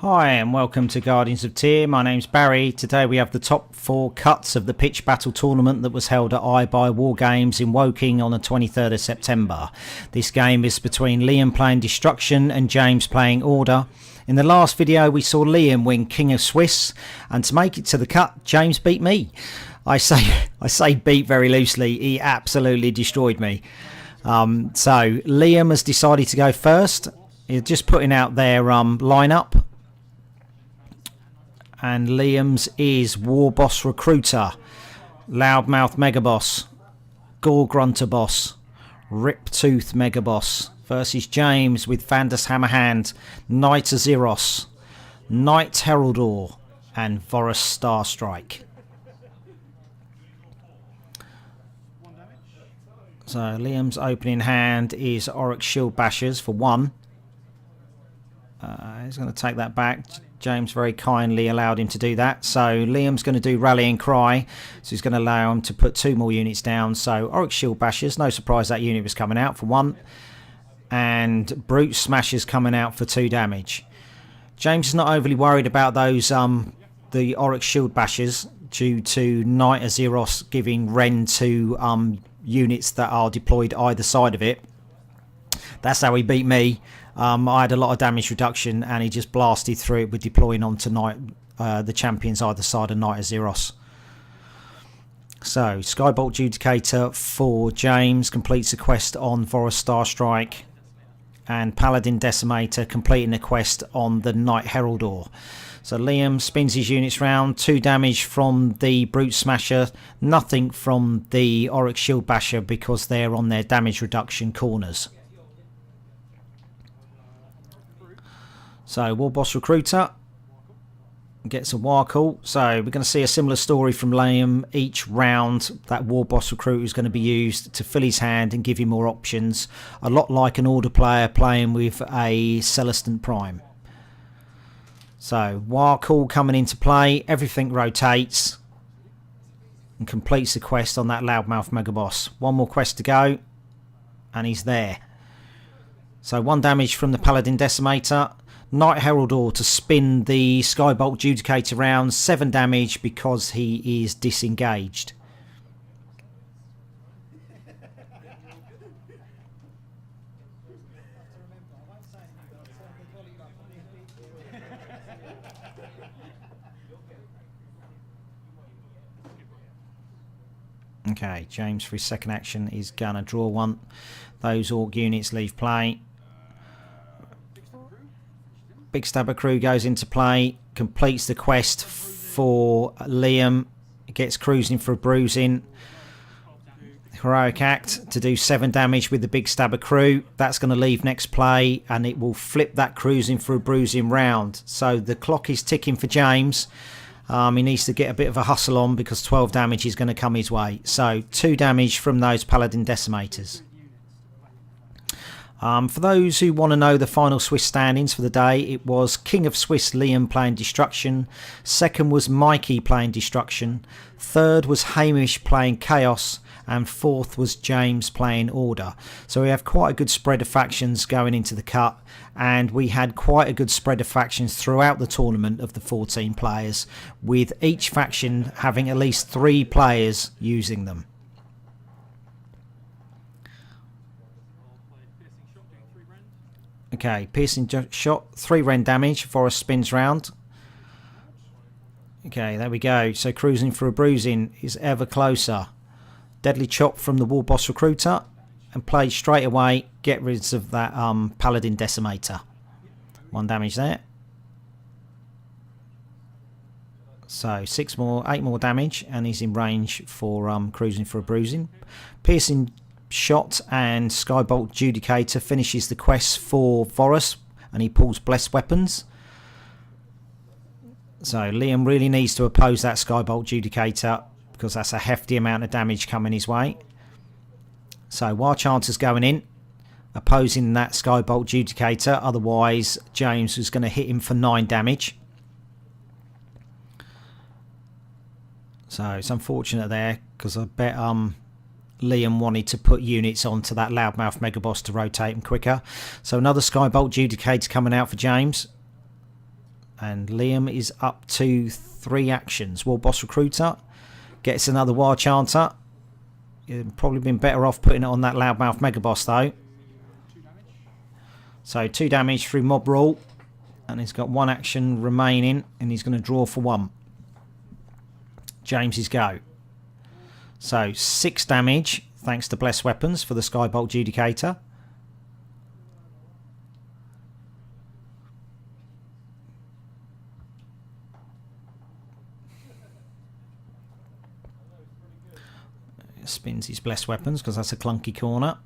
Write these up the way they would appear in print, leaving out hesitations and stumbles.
Hi and welcome to Guardians of Tyr. My name's Barry. Today we have the top 4 cuts of the pitch battle tournament that was held at iBuywargames in Woking on the 23rd of September. This game is between Liam playing Destruction and James playing Order. In the last video we saw Liam win King of Swiss, and to make it to the cut, James beat me. I say beat very loosely, he absolutely destroyed me. So Liam has decided to go first. He's just putting out their lineup. And Liam's is War Boss Recruiter, Loudmouth Megaboss, Gore Grunter Boss, Riptooth Megaboss versus James with Vandus Hammerhand, Knight Azeros, Knight Heraldor and Vorus Starstrike. So Liam's opening hand is Oryx Shield Bashers for 1. He's going to take that back. James very kindly allowed him to do that. So Liam's going to do Rallying Cry. So he's going to allow him to put 2 more units down. So Oryx Shield Bashers, no surprise that unit was coming out for 1. And Brute Smashers coming out for 2 damage. James is not overly worried about those the Oryx Shield Bashers due to Knight Azeros giving Ren to units that are deployed either side of it. That's how he beat me. I had a lot of damage reduction and he just blasted through it with deploying onto the champions either side of Knight Azeros. So Skybolt Judicator for James completes a quest on Vorus Starstrike, and Paladin Decimator completing a quest on the Knight Heraldor. So Liam spins his units round, 2 damage from the Brute Smasher, nothing from the Oryx Shield Basher because they're on their damage reduction corners. So War Boss Recruiter gets a Warcall. So we're going to see a similar story from Liam each round. That War Boss Recruiter is going to be used to fill his hand and give him more options. A lot like an Order player playing with a Celestant Prime. So Warcall coming into play. Everything rotates and completes the quest on that Loudmouth Megaboss. 1 more quest to go and he's there. So 1 damage from the Paladin Decimator. Knight Heraldor to spin the Skybolt Judicator round, 7 damage because he is disengaged. Okay, James for his second action is gonna draw 1. Those Orc units leave play. Big Stabber Crew goes into play, completes the quest for Liam, gets Cruising for a Bruising. Heroic Act to do 7 damage with the Big Stabber Crew. That's going to leave next play and it will flip that Cruising for a Bruising round. So the clock is ticking for James. He needs to get a bit of a hustle on because 12 damage is going to come his way. So 2 damage from those Paladin Decimators. For those who want to know the final Swiss standings for the day, it was King of Swiss Liam playing Destruction, 2nd was Mikey playing Destruction, 3rd was Hamish playing Chaos, and 4th was James playing Order. So we have quite a good spread of factions going into the cut, and we had quite a good spread of factions throughout the tournament of the 14 players, with each faction having at least 3 players using them. Okay, piercing shot, 3 Ren damage. Forest spins round. Okay, there we go. So Cruising for a Bruising is ever closer. Deadly Chop from the War Boss Recruiter, and played straight away. Get rid of that Paladin Decimator. 1 damage there. So 8 more damage, and he's in range for Cruising for a Bruising. Piercing Shot and Skybolt Judicator finishes the quest for Vorus, and he pulls Blessed Weapons. So Liam really needs to oppose that Skybolt Judicator because that's a hefty amount of damage coming his way. So Wild Chancer's going in, opposing that Skybolt Judicator, otherwise James was going to hit him for 9 damage. So it's unfortunate there because I bet Liam wanted to put units onto that Loudmouth Megaboss to rotate him quicker. So another Skybolt Judicator coming out for James. And Liam is up to 3 actions. War Boss Recruiter gets another Wild Chanter. You'd probably been better off putting it on that Loudmouth Mega Boss though. So 2 damage through Mob Rule. And he's got 1 action remaining. And he's going to draw for 1. James's go. So 6 damage thanks to Blessed Weapons for the Skybolt Judicator. Spins his Blessed Weapons because that's a clunky corner.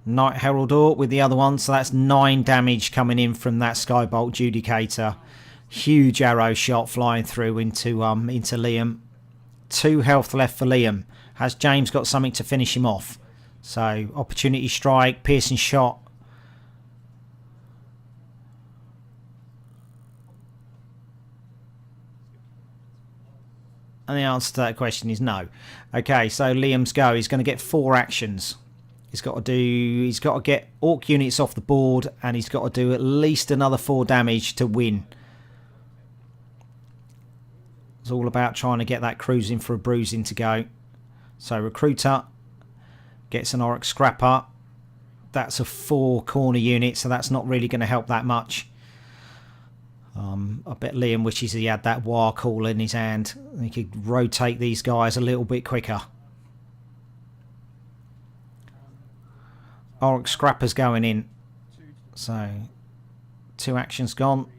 Knight Heraldor with the other one, so that's 9 damage coming in from that Skybolt Judicator. Huge arrow shot flying through into Liam. 2 health left for Liam. Has James got something to finish him off? So Opportunity Strike, Piercing Shot. And the answer to that question is no. Okay, so Liam's go. He's going to get 4 actions. He's got to get Orc units off the board, and he's got to do at least another 4 damage to win. It's all about trying to get that cruising for a bruising to go. So Recruiter gets an Auric Scrapper. That's a 4 corner unit, so that's not really going to help that much. I bet Liam wishes he had that War Call in his hand. He could rotate these guys a little bit quicker. Auric Scrapper's going in. So 2 actions gone.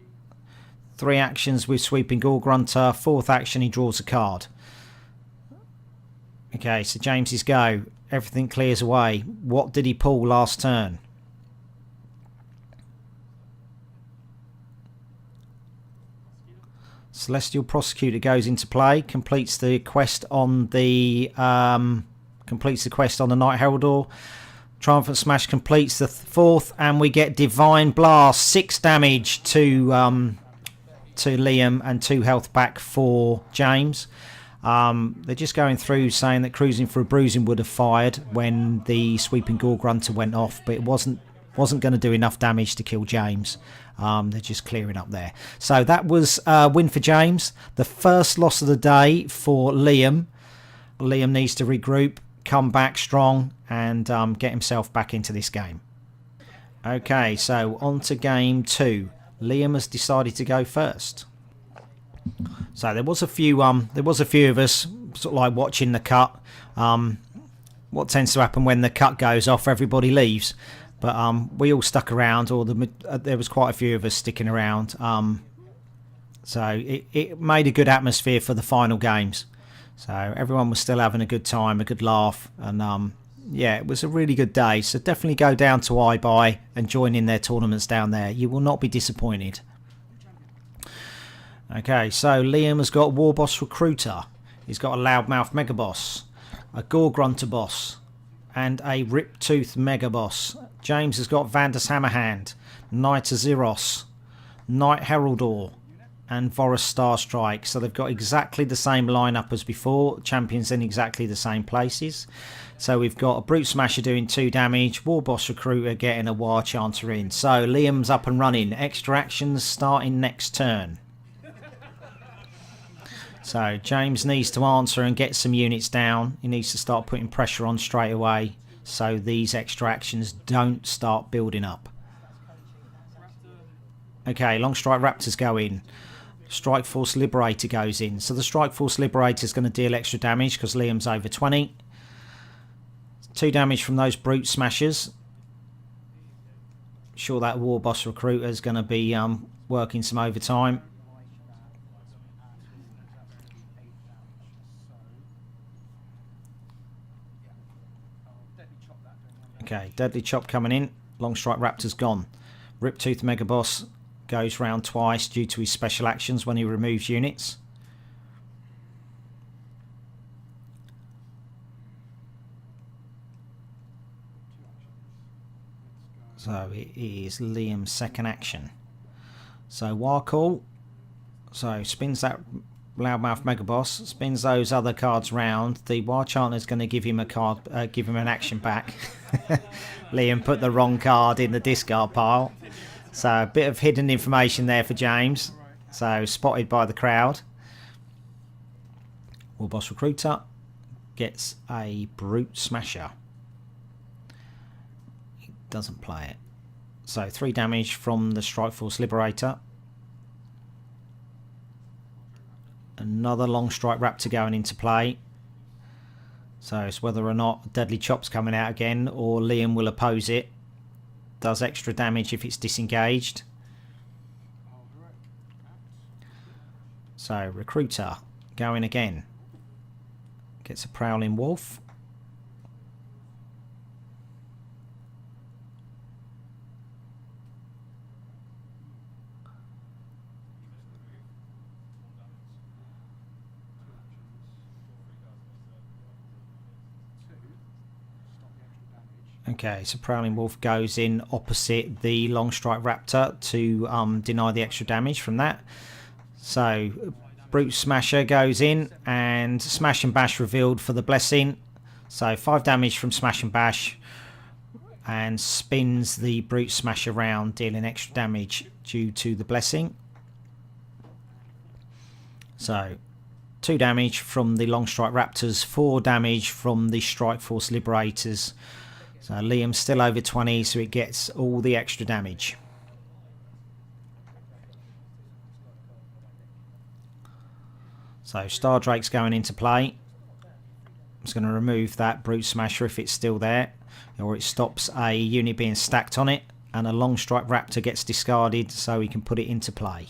3 actions with Sweeping Gore Grunter. 4th action he draws a card. Okay, so James's go. Everything clears away. What did he pull last turn? Celestial Prosecutor goes into play, completes the quest on the Knight Heraldor. Triumphant Smash completes the 4th, and we get Divine Blast, 6 damage to Liam and 2 health back for James. They're just going through saying that Cruising for a Bruising would have fired when the Sweeping Gore Grunter went off, but it wasn't going to do enough damage to kill James. They're just clearing up there. So that was a win for James. The first loss of the day for Liam. Liam needs to regroup, come back strong, and get himself back into this game. Okay, so on to game 2. Liam has decided to go first. So there was a few of us sort of like watching the cut. What tends to happen when the cut goes off, everybody leaves. But we all stuck around, or there was quite a few of us sticking around. So it made a good atmosphere for the final games. So everyone was still having a good time, a good laugh. And yeah, it was a really good day. So definitely go down to iBuy and join in their tournaments down there. You will not be disappointed. Okay, so Liam has got War Boss Recruiter. He's got a Loudmouth Mega Boss, a Gore Grunter Boss, and a Riptooth Mega Boss. James has got Vandus Hammerhand, Knight Azyros, Knight Heraldor, and Vorus Starstrike. So they've got exactly the same lineup as before, champions in exactly the same places. So we've got a Brute Smasher doing 2 damage, War Boss Recruiter getting a War Chanter in. So Liam's up and running. Extra actions starting next turn. So James needs to answer and get some units down. He needs to start putting pressure on straight away, so these extra actions don't start building up. Okay, Long Strike Raptors go in. Strike Force Liberator goes in. So the Strike Force Liberator is going to deal extra damage because Liam's over 20. 2 damage from those Brute Smashers. Sure that War Boss Recruiter is going to be working some overtime. Okay, Deadly Chop coming in. Long Strike Raptor's gone. Riptooth Mega Boss goes round twice due to his special actions when he removes units. So it is Liam's second action. So War Call. So spins that Loudmouth Mega Boss, spins those other cards round. The War Chanter is going to give him a card, give him an action back. Liam put the wrong card in the discard pile. So a bit of hidden information there for James. So spotted by the crowd. Warboss Recruiter gets a Brute Smasher. It doesn't play it. So 3 damage from the Strike Force Liberator. Another Long Strike Raptor going into play. So it's whether or not Deadly Chop's coming out again, or Liam will oppose it. Does extra damage if it's disengaged. So Recruiter going again. Gets a Prowling Wolf. Okay, so Prowling Wolf goes in opposite the Long Strike Raptor to deny the extra damage from that. So Brute Smasher goes in and Smash and Bash revealed for the Blessing. So 5 damage from Smash and Bash and spins the Brute Smasher around, dealing extra damage due to the Blessing. So 2 damage from the Long Strike Raptors, 4 damage from the Strike Force Liberators. So Liam's still over 20, so it gets all the extra damage. So Star Drake's going into play. I'm just going to remove that Brute Smasher if it's still there, or it stops a unit being stacked on it, and a Long Strike Raptor gets discarded so he can put it into play.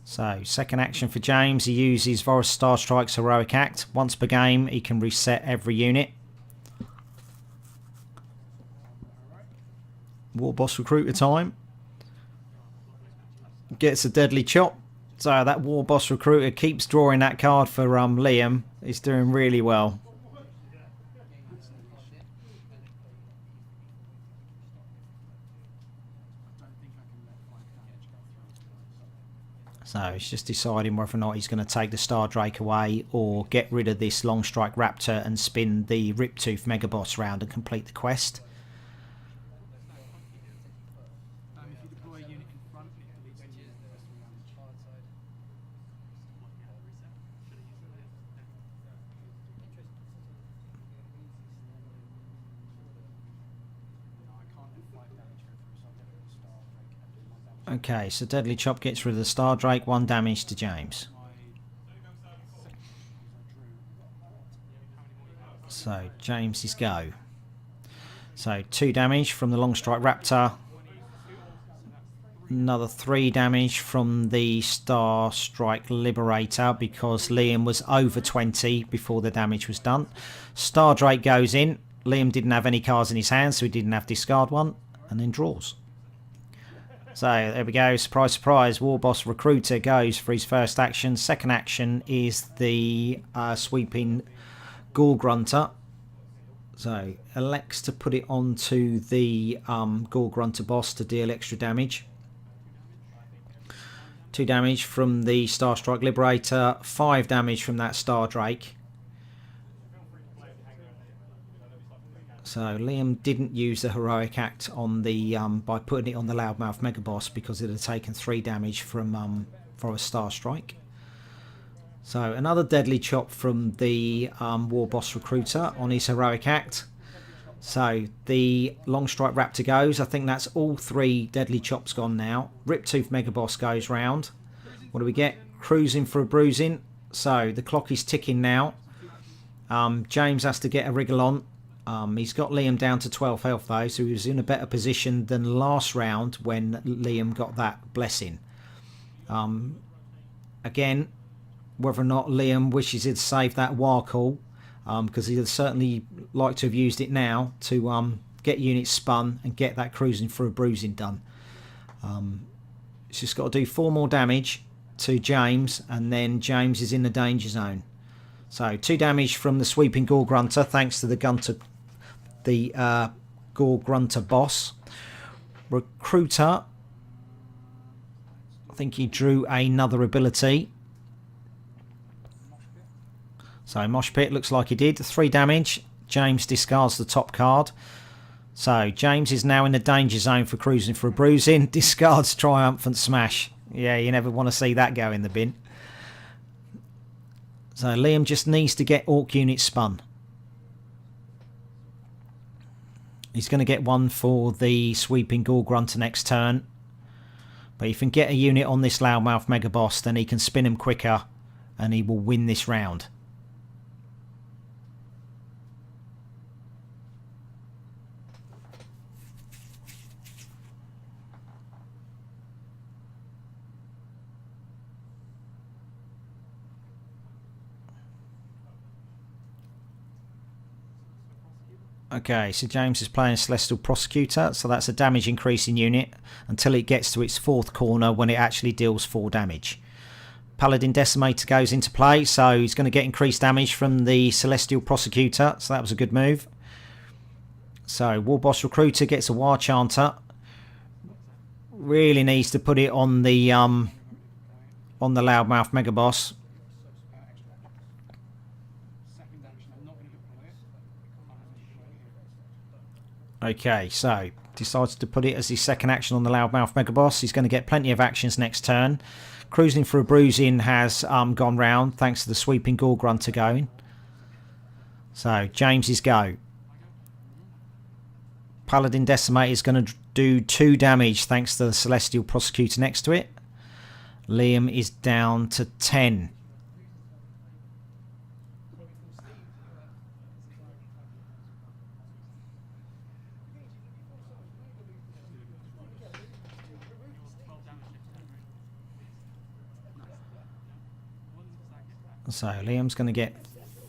So, second action for James, he uses Vorus Star Strike's Heroic Act. Once per game, he can reset every unit. Warboss Recruiter time. Gets a Deadly Chop. So that Warboss Recruiter keeps drawing that card for Liam. He's doing really well. So he's just deciding whether or not he's going to take the Star Drake away or get rid of this Long Strike Raptor and spin the Riptooth Mega Boss round and complete the quest. Okay, so Deadly Chop gets rid of the Star Drake, 1 damage to James. So James's go. So 2 damage from the Long Strike Raptor. Another 3 damage from the Star Strike Liberator because Liam was over 20 before the damage was done. Star Drake goes in. Liam didn't have any cards in his hand, so he didn't have to discard one, and then draws. So there we go, surprise surprise, Warboss Recruiter goes for his first action. Second action is the sweeping Gore Grunter. So elects to put it onto the Gore Grunter boss to deal extra damage. 2 damage from the Star Strike Liberator, 5 damage from that Star Drake. So Liam didn't use the Heroic Act on the by putting it on the Loudmouth Mega Boss because it had taken 3 damage from for a Star Strike. So another Deadly Chop from the Warboss Recruiter on his Heroic Act. So the Long Strike Raptor goes. I think that's all 3 Deadly Chops gone now. Riptooth Mega Boss goes round. What do we get? Cruising for a bruising. So the clock is ticking now. James has to get a wriggle on. He's got Liam down to 12 health though, so he was in a better position than last round when Liam got that blessing. Again, whether or not Liam wishes he'd saved that war call, because he'd certainly like to have used it now to get units spun and get that cruising for a bruising done. He's just got to do 4 more damage to James, and then James is in the danger zone. So 2 damage from the sweeping Gore Grunter, thanks to the Gore Grunter boss. Recruiter, I think he drew another ability. So Mosh Pit looks like he did. 3 damage. James discards the top card. So James is now in the danger zone for cruising for a bruising. Discards triumphant smash. Yeah, you never want to see that go in the bin. So Liam just needs to get Orc units spun. He's going to get one for the sweeping Gore Grunter next turn. But if he can get a unit on this Loudmouth Mega Boss, then he can spin him quicker and he will win this round. Okay, so James is playing Celestial Prosecutor, so that's a damage increasing unit until it gets to its fourth corner when it actually deals 4 damage. Paladin Decimator goes into play, so he's going to get increased damage from the Celestial Prosecutor, so that was a good move. So War Boss Recruiter gets a War Chanter. Really needs to put it on the Loudmouth Mega Boss. Okay, so decides to put it as his second action on the Loudmouth Mega Boss. He's going to get plenty of actions next turn. Cruising for a Bruising has gone round thanks to the Sweeping Gore Grunter going. So James's go. Paladin Decimator is going to do 2 damage thanks to the Celestial Prosecutor next to it. Liam is down to 10. So Liam's going to get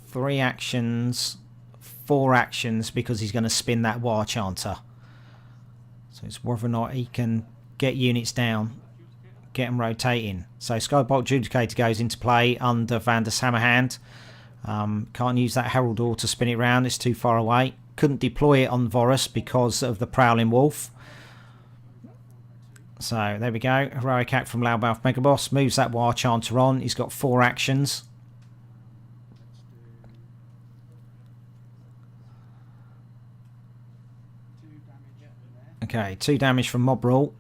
3 actions, 4 actions because he's going to spin that War Chanter. So it's whether or not he can get units down, get them rotating. So Skybolt Judicator goes into play under Vander's Hammerhand. Can't use that Herald Door to spin it round, it's too far away. Couldn't deploy it on Vorus because of the Prowling Wolf. So there we go, Heroic Act from Loudmouth Mega Boss, moves that War Chanter on, he's got 4 actions. Okay, 2 damage from Mob Rule.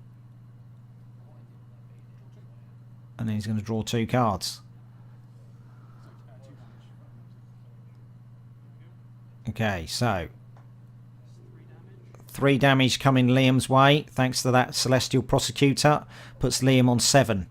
And then he's going to draw 2 cards. Okay, so 3 damage coming Liam's way thanks to that Celestial Prosecutor. Puts Liam on 7.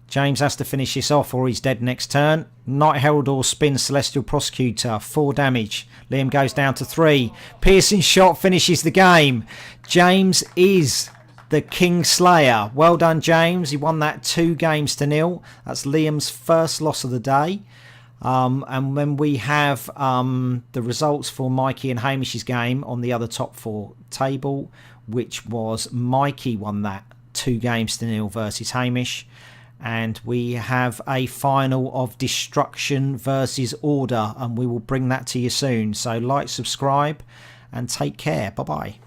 James has to finish this off or he's dead next turn. Night Herald or spins Celestial Prosecutor. 4 damage. Liam goes down to 3. Piercing shot finishes the game. James is the King Slayer. Well done, James. He won that 2-0. That's Liam's first loss of the day. And when we have the results for Mikey and Hamish's game on the other top 4 table, which was Mikey won that 2-0 versus Hamish. And we have a final of Destruction versus Order, and we will bring that to you soon. So like, subscribe, and take care. Bye-bye.